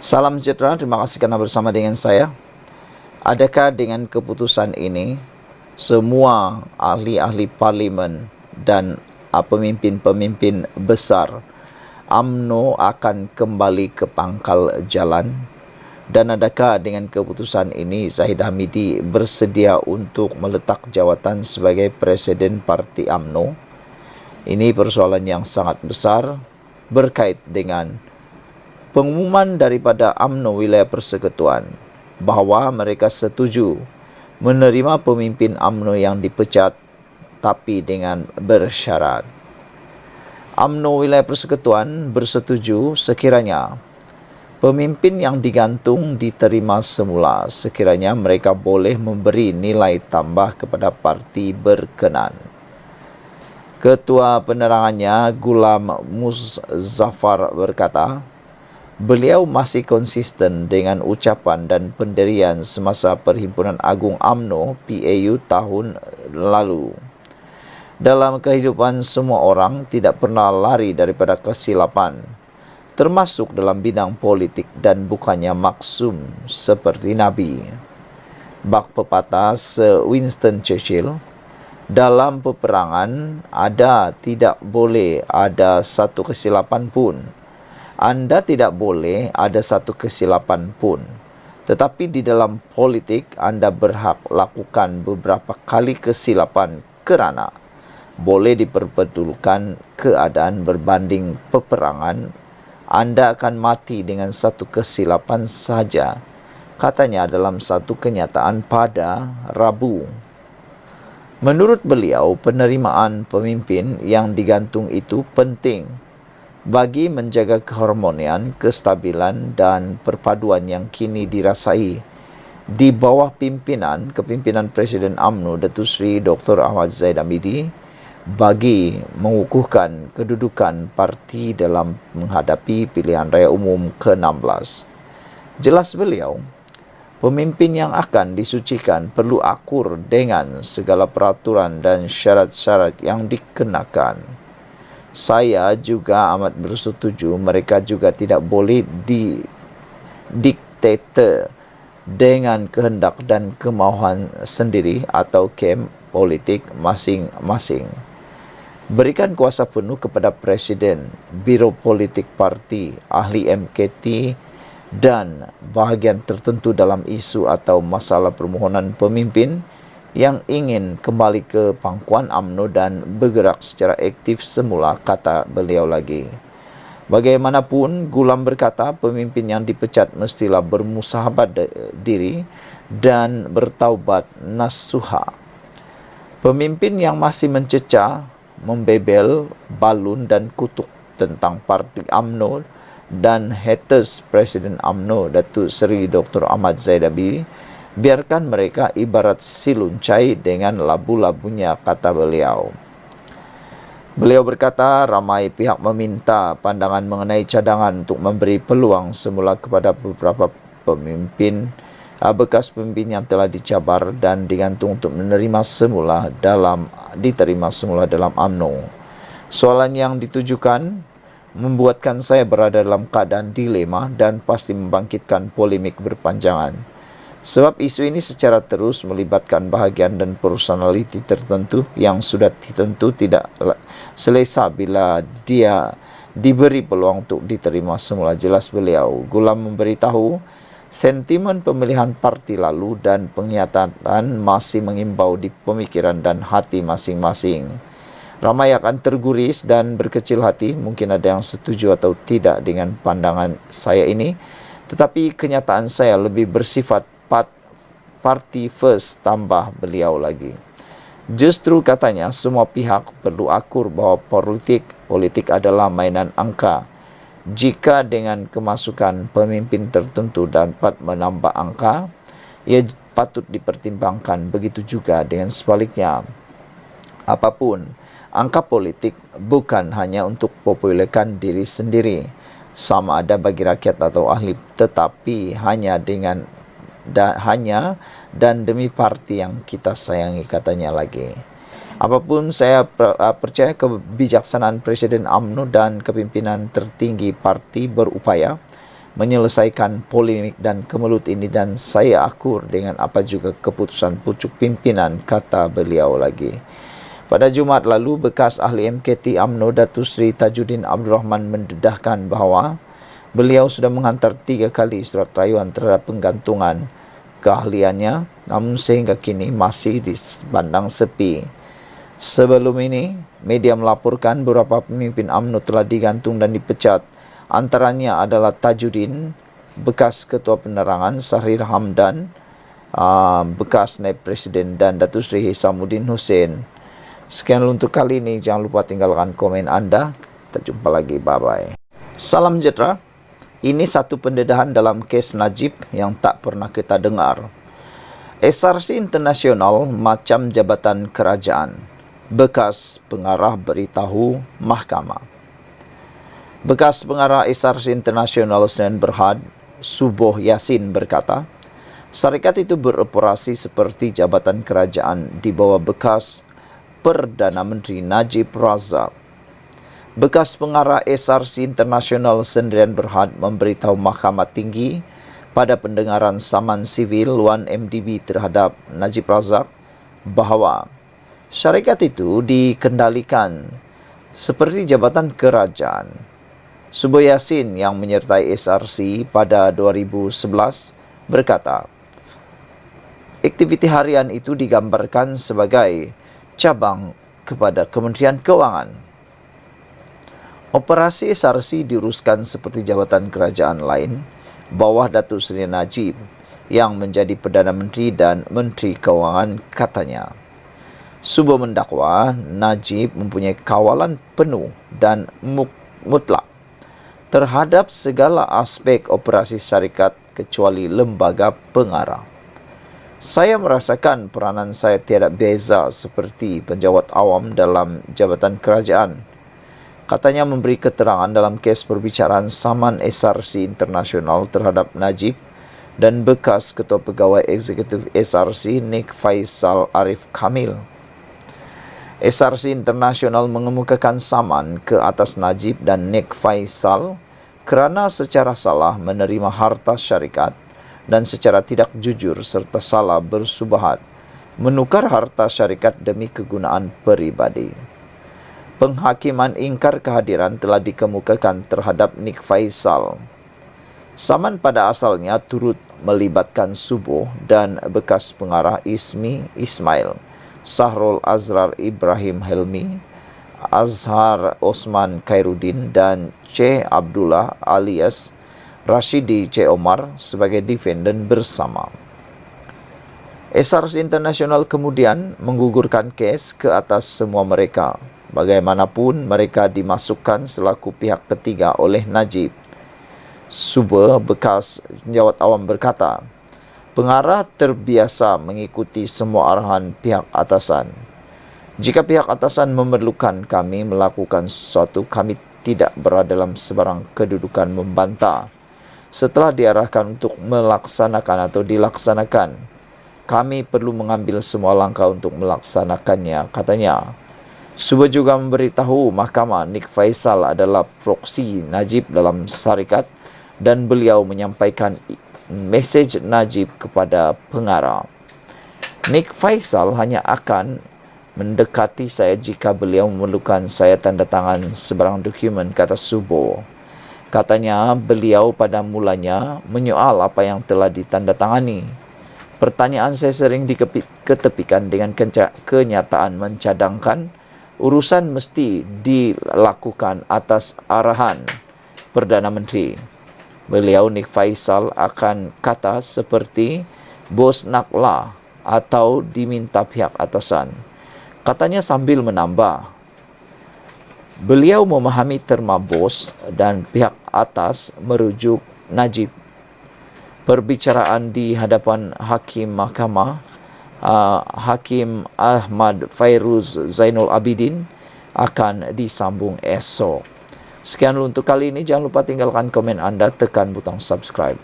Salam sejahtera, terima kasih kerana bersama dengan saya. Adakah dengan keputusan ini, semua ahli-ahli parlimen dan pemimpin-pemimpin besar UMNO akan kembali ke pangkal jalan? Dan adakah dengan keputusan ini Zahid Hamidi bersedia untuk meletak jawatan sebagai Presiden Parti UMNO? Ini persoalan yang sangat besar berkait dengan pengumuman daripada UMNO Wilayah Persekutuan bahawa mereka setuju menerima pemimpin UMNO yang dipecat tapi dengan bersyarat. UMNO Wilayah Persekutuan bersetuju sekiranya pemimpin yang digantung diterima semula, sekiranya mereka boleh memberi nilai tambah kepada parti berkenan. Ketua penerangannya Gulam Muzaffar berkata, beliau masih konsisten dengan ucapan dan pendirian semasa Perhimpunan Agung UMNO PAU tahun lalu. Dalam kehidupan semua orang tidak pernah lari daripada kesilapan, termasuk dalam bidang politik, dan bukannya maksum seperti Nabi. Bak pepatah Sir Winston Churchill, dalam peperangan tidak boleh ada satu kesilapan pun. Anda tidak boleh ada satu kesilapan pun. Tetapi di dalam politik, Anda berhak lakukan beberapa kali kesilapan kerana boleh diperbetulkan keadaan berbanding peperangan. Anda akan mati dengan satu kesilapan saja, katanya dalam satu kenyataan pada Rabu. Menurut beliau, penerimaan pemimpin yang digantung itu penting bagi menjaga keharmonian, kestabilan dan perpaduan yang kini dirasai di bawah kepimpinan Presiden UMNO Datuk Seri Dr. Ahmad Zahid Hamidi bagi mengukuhkan kedudukan parti dalam menghadapi pilihan raya umum ke-16. Jelas beliau, pemimpin yang akan disucikan perlu akur dengan segala peraturan dan syarat-syarat yang dikenakan. Saya juga amat bersetuju mereka juga tidak boleh didiktate dengan kehendak dan kemahuan sendiri atau kem politik masing-masing. Berikan kuasa penuh kepada Presiden, Biro Politik Parti, ahli MKT dan bahagian tertentu dalam isu atau masalah permohonan pemimpin yang ingin kembali ke pangkuan UMNO dan bergerak secara aktif semula, kata beliau lagi. Bagaimanapun, Gulam berkata pemimpin yang dipecat mestilah bermusahabat diri dan bertaubat nasuha. Pemimpin yang masih mencecah, membebel, balun dan kutuk tentang parti UMNO dan haters Presiden UMNO Datuk Seri Dr. Ahmad Zahid Hamidi, biarkan mereka ibarat siluncai dengan labu-labunya, kata beliau. Beliau berkata ramai pihak meminta pandangan mengenai cadangan untuk memberi peluang semula kepada beberapa bekas pemimpin yang telah dicabar dan digantung untuk diterima semula dalam UMNO. Soalan yang ditujukan membuatkan saya berada dalam keadaan dilema dan pasti membangkitkan polemik berpanjangan. Sebab isu ini secara terus melibatkan bahagian dan personaliti tertentu yang sudah tentu tidak selesa bila dia diberi peluang untuk diterima semula. Jelas beliau, Gulam memberitahu sentimen pemilihan parti lalu dan penglihatan masih mengimbau di pemikiran dan hati masing-masing. Ramai akan terguris dan berkecil hati, mungkin ada yang setuju atau tidak dengan pandangan saya ini, tetapi kenyataan saya lebih bersifat party first, tambah beliau lagi. Justru katanya semua pihak perlu akur bahawa politik adalah mainan angka. Jika dengan kemasukan pemimpin tertentu dapat menambah angka, ia patut dipertimbangkan. Begitu juga dengan sebaliknya. Apapun, angka politik bukan hanya untuk popularkan diri sendiri, sama ada bagi rakyat atau ahli, tetapi hanya dan demi parti yang kita sayangi, katanya lagi. Apapun, saya percaya kebijaksanaan Presiden UMNO dan kepimpinan tertinggi parti berupaya menyelesaikan polemik dan kemelut ini, dan saya akur dengan apa juga keputusan pucuk pimpinan, kata beliau lagi. Pada Jumaat lalu, bekas ahli MKT UMNO Datuk Seri Tajuddin Abdul Rahman mendedahkan bahawa beliau sudah menghantar 3 kali surat rayuan terhadap penggantungan keahliannya, namun sehingga kini masih dipandang sepi. Sebelum ini, media melaporkan beberapa pemimpin UMNO telah digantung dan dipecat. Antaranya adalah Tajuddin, bekas Ketua Penerangan, Sahrir Hamdan, bekas Naib Presiden, dan Datuk Seri Hisamuddin Hussein. Sekian untuk kali ini. Jangan lupa tinggalkan komen anda. Kita jumpa lagi. Bye-bye. Salam sejahtera. Ini satu pendedahan dalam kes Najib yang tak pernah kita dengar. SRC Internasional macam jabatan kerajaan. Bekas pengarah beritahu mahkamah. Bekas pengarah SRC Internasional Senin Berhad, Suboh Yasin berkata, syarikat itu beroperasi seperti jabatan kerajaan di bawah bekas Perdana Menteri Najib Razak. Bekas pengarah SRC Internasional Senin Berhad memberitahu Mahkamah Tinggi pada pendengaran saman sivil 1MDB terhadap Najib Razak bahawa syarikat itu dikendalikan seperti jabatan kerajaan. Suboh Yasin yang menyertai SRC pada 2011 berkata, aktiviti harian itu digambarkan sebagai cabang kepada Kementerian Keuangan. Operasi SRC diuruskan seperti jabatan kerajaan lain bawah Datuk Seri Najib yang menjadi Perdana Menteri dan Menteri Keuangan, katanya. Suboh mendakwa Najib mempunyai kawalan penuh dan mutlak terhadap segala aspek operasi syarikat kecuali lembaga pengarah. Saya merasakan peranan saya tiada beza seperti penjawat awam dalam jabatan kerajaan. Katanya memberi keterangan dalam kes perbicaraan saman SRC Internasional terhadap Najib dan bekas Ketua Pegawai Eksekutif SRC Nik Faisal Arif Kamil. SRC Internasional mengemukakan saman ke atas Najib dan Nik Faisal kerana secara salah menerima harta syarikat dan secara tidak jujur serta salah bersubahat menukar harta syarikat demi kegunaan peribadi. Penghakiman ingkar kehadiran telah dikemukakan terhadap Nik Faisal. Saman pada asalnya turut melibatkan Suboh dan bekas pengarah Ismi Ismail, Sahrul Azrar Ibrahim Helmi, Azhar Osman Khairuddin dan C. Abdullah alias Rashidi C. Omar sebagai defendant bersama. SRC Internasional kemudian menggugurkan kes ke atas semua mereka. Bagaimanapun mereka dimasukkan selaku pihak ketiga oleh Najib. Suboh, bekas penjawat awam, berkata, pengarah terbiasa mengikuti semua arahan pihak atasan. Jika pihak atasan memerlukan kami melakukan sesuatu, kami tidak berada dalam sebarang kedudukan membantah. Setelah diarahkan untuk melaksanakan atau dilaksanakan, kami perlu mengambil semua langkah untuk melaksanakannya, katanya. Suboh juga memberitahu mahkamah Nik Faisal adalah proksi Najib dalam syarikat dan beliau menyampaikan mesej Najib kepada pengarah. Nik Faisal hanya akan mendekati saya jika beliau memerlukan saya tanda tangan sebarang dokumen, kata Suboh. Katanya beliau pada mulanya menyoal apa yang telah ditandatangani. Pertanyaan saya sering diketepikan dengan kenyataan mencadangkan urusan mesti dilakukan atas arahan Perdana Menteri. Beliau Nik Faisal akan kata seperti bos naklah atau diminta pihak atasan. Katanya sambil menambah, beliau memahami terma bos dan pihak atas merujuk Najib. Perbicaraan di hadapan Hakim Mahkamah Hakim Ahmad Fairuz Zainul Abidin akan disambung esok. Sekian untuk kali ini. Jangan lupa tinggalkan komen anda, tekan butang subscribe.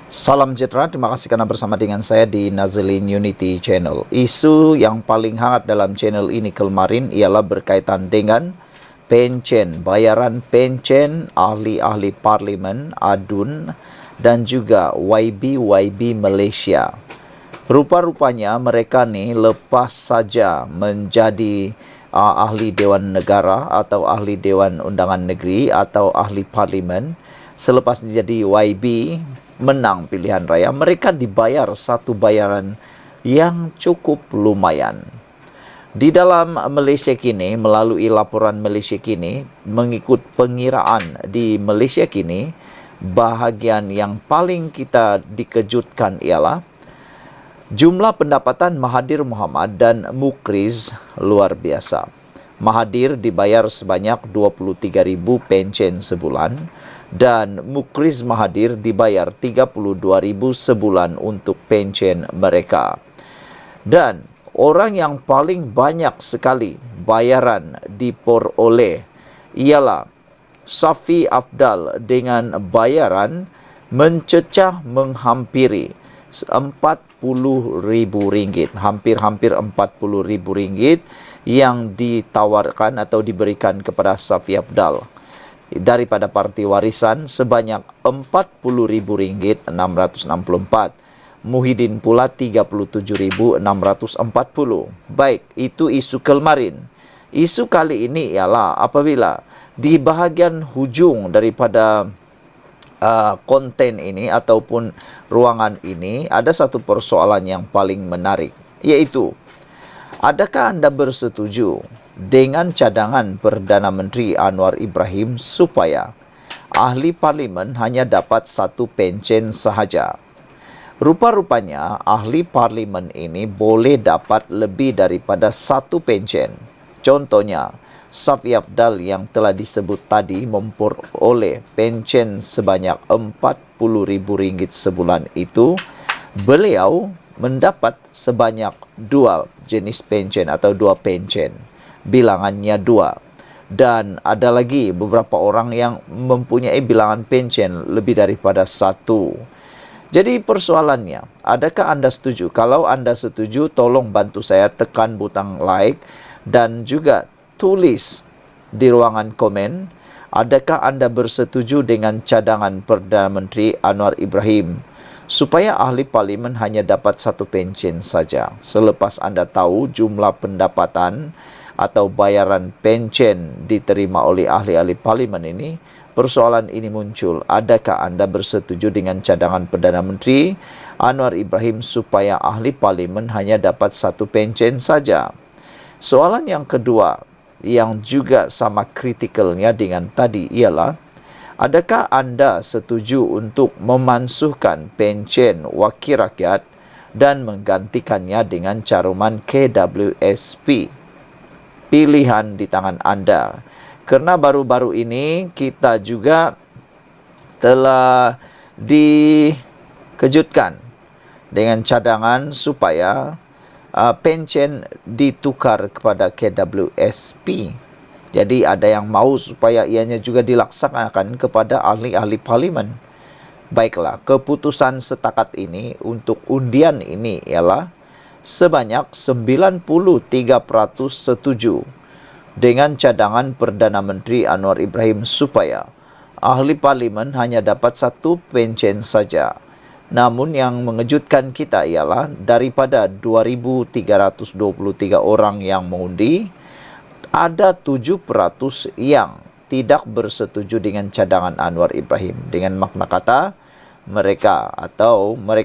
Salam sejahtera, terima kasih kerana bersama dengan saya di Nazlin Unity Channel. Isu yang paling hangat dalam channel ini kemarin ialah berkaitan dengan pencen, bayaran pencen ahli-ahli parlimen, adun dan juga YB Malaysia. Rupa-rupanya mereka ni lepas saja menjadi ahli Dewan Negara atau ahli Dewan Undangan Negeri atau ahli Parlimen, selepas menjadi YB menang pilihan raya, mereka dibayar satu bayaran yang cukup lumayan. Di dalam Malaysia kini, melalui laporan Malaysia kini, mengikut pengiraan di Malaysia kini, bahagian yang paling kita dikejutkan ialah jumlah pendapatan Mahathir Mohamad dan Mukriz luar biasa. Mahathir dibayar sebanyak 23,000 pencen sebulan dan Mukriz Mahathir dibayar 32,000 sebulan untuk pencen mereka. Dan orang yang paling banyak sekali bayaran diperoleh ialah Safi Afdal dengan bayaran mencecah menghampiri RM40,000, hampir-hampir RM40,000 yang ditawarkan atau diberikan kepada Safi Afdal daripada Parti Warisan sebanyak RM40,664. Muhyiddin pula 37,640. Baik, itu isu kemarin. Isu kali ini ialah apabila di bahagian hujung daripada konten ini ataupun ruangan ini ada satu persoalan yang paling menarik, iaitu adakah anda bersetuju dengan cadangan Perdana Menteri Anwar Ibrahim supaya ahli parlimen hanya dapat satu pencen sahaja? Rupa-rupanya ahli parlimen ini boleh dapat lebih daripada satu pencen. Contohnya, Safi Afdal yang telah disebut tadi memperoleh pencen sebanyak RM40,000 sebulan itu, beliau mendapat sebanyak dua jenis pencen atau dua pencen. Bilangannya dua. Dan ada lagi beberapa orang yang mempunyai bilangan pencen lebih daripada satu. Jadi persoalannya, adakah anda setuju? Kalau anda setuju, tolong bantu saya tekan butang like dan juga tulis di ruangan komen, adakah anda bersetuju dengan cadangan Perdana Menteri Anwar Ibrahim supaya ahli parlimen hanya dapat satu pencen saja? Selepas anda tahu jumlah pendapatan atau bayaran pencen diterima oleh ahli-ahli parlimen ini, persoalan ini muncul. Adakah anda bersetuju dengan cadangan Perdana Menteri Anwar Ibrahim supaya ahli parlimen hanya dapat satu pencen saja? Soalan yang kedua yang juga sama kritikalnya dengan tadi ialah, adakah anda setuju untuk memansuhkan pencen wakil rakyat dan menggantikannya dengan caruman KWSP? Pilihan di tangan anda. Kerana baru-baru ini kita juga telah dikejutkan dengan cadangan supaya pencen ditukar kepada KWSP. Jadi ada yang mahu supaya ianya juga dilaksanakan kepada ahli-ahli parlimen. Baiklah, keputusan setakat ini untuk undian ini ialah sebanyak 93% setuju dengan cadangan Perdana Menteri Anwar Ibrahim supaya ahli parlimen hanya dapat satu pencen saja. Namun yang mengejutkan kita ialah daripada 2,323 orang yang mengundi, ada 7% yang tidak bersetuju dengan cadangan Anwar Ibrahim. Dengan makna kata, mereka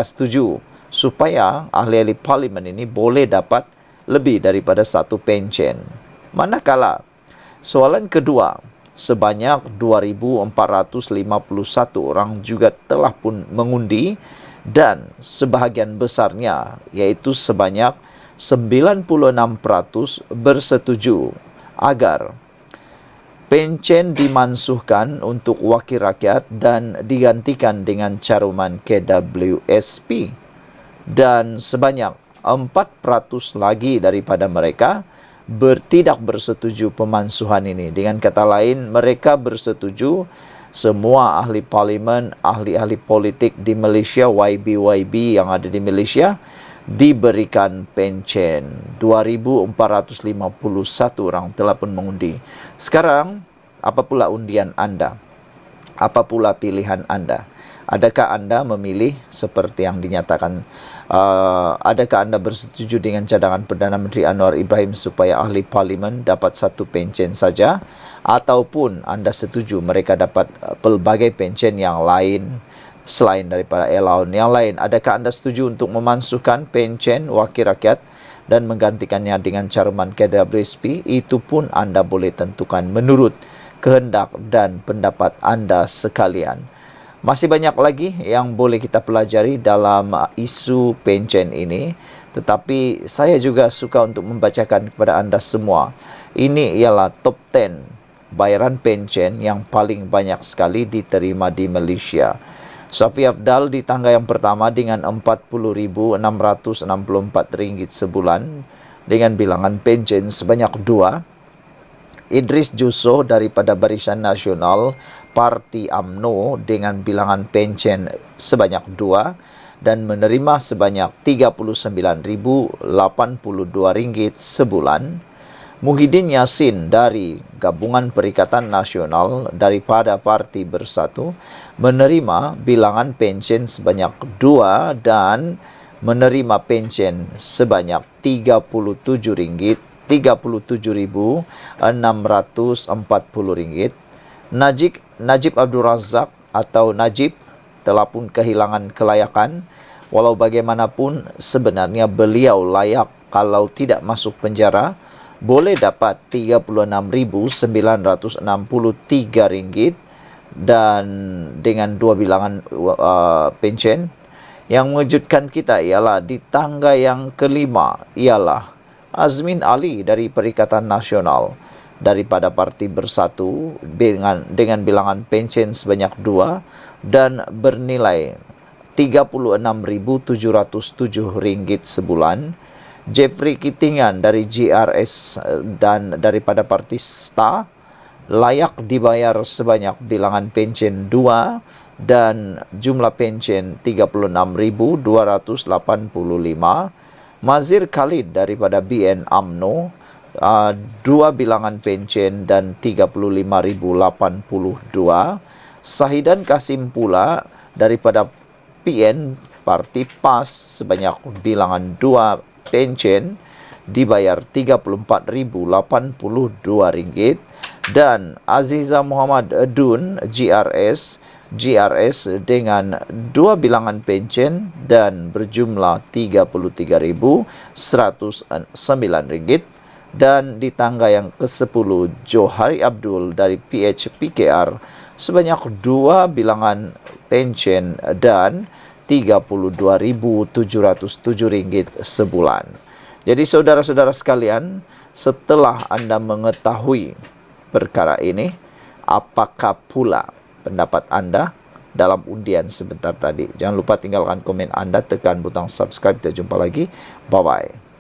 setuju supaya ahli-ahli parlimen ini boleh dapat lebih daripada satu pencen. Manakala soalan kedua, sebanyak 2,451 orang juga telah pun mengundi dan sebahagian besarnya, iaitu sebanyak 96% bersetuju agar pencen dimansuhkan untuk wakil rakyat dan digantikan dengan caruman KWSP. Dan sebanyak 4% lagi daripada mereka tidak bersetuju pemansuhan ini. Dengan kata lain, mereka bersetuju semua ahli parlimen, ahli-ahli politik di Malaysia, YB yang ada di Malaysia, diberikan pencen. 2,451 orang telah pun mengundi. Sekarang, apa pula undian anda? Apa pula pilihan anda? Adakah anda memilih seperti yang dinyatakan? Adakah anda bersetuju dengan cadangan Perdana Menteri Anwar Ibrahim supaya ahli parlimen dapat satu pencen saja? Ataupun anda setuju mereka dapat pelbagai pencen yang lain selain daripada allowance yang lain? Adakah anda setuju untuk memansuhkan pencen wakil rakyat dan menggantikannya dengan caruman KWSP? Itu pun anda boleh tentukan menurut kehendak dan pendapat anda sekalian. Masih banyak lagi yang boleh kita pelajari dalam isu pencen ini, tetapi saya juga suka untuk membacakan kepada anda semua. Ini ialah top 10 bayaran pencen yang paling banyak sekali diterima di Malaysia. Safi Afdal di tangga yang pertama dengan RM40,664 sebulan dengan bilangan pencen sebanyak 2. Idris Jusso daripada Barisan Nasional Parti UMNO dengan bilangan pencen sebanyak 2 dan menerima sebanyak RM39,082 sebulan. Muhyiddin Yassin dari Gabungan Perikatan Nasional daripada Parti Bersatu menerima bilangan pencen sebanyak 2 dan menerima pencen sebanyak RM37,640. Najib Abdul Razak atau Najib telah pun kehilangan kelayakan. Walau bagaimanapun sebenarnya beliau layak kalau tidak masuk penjara, boleh dapat RM36,963 dan dengan 2 bilangan pencen. Yang mengejutkan kita ialah di tangga yang kelima ialah Azmin Ali dari Perikatan Nasional daripada Parti Bersatu dengan bilangan pencen sebanyak 2 dan bernilai RM36,707 sebulan. Jeffrey Kitingan dari GRS dan daripada Parti STA layak dibayar sebanyak bilangan pencen 2 dan jumlah pencen RM36,285. Mazir Khalid daripada BN UMNO 2 bilangan pencen dan RM35,082. Sahidan Kasim pula daripada PN Parti PAS sebanyak bilangan 2 pencen dibayar RM34,082 dan Aziza Muhammad Dun GRS dengan 2 bilangan pencen dan berjumlah RM33,109 dan di tangga yang ke-10 Johari Abdul dari PHPKR sebanyak 2 bilangan pencen dan RM32,707 sebulan. Jadi saudara-saudara sekalian, setelah anda mengetahui perkara ini, apakah pula pendapat anda dalam undian sebentar tadi? Jangan lupa tinggalkan komen anda, tekan butang subscribe. Kita jumpa lagi. Bye-bye.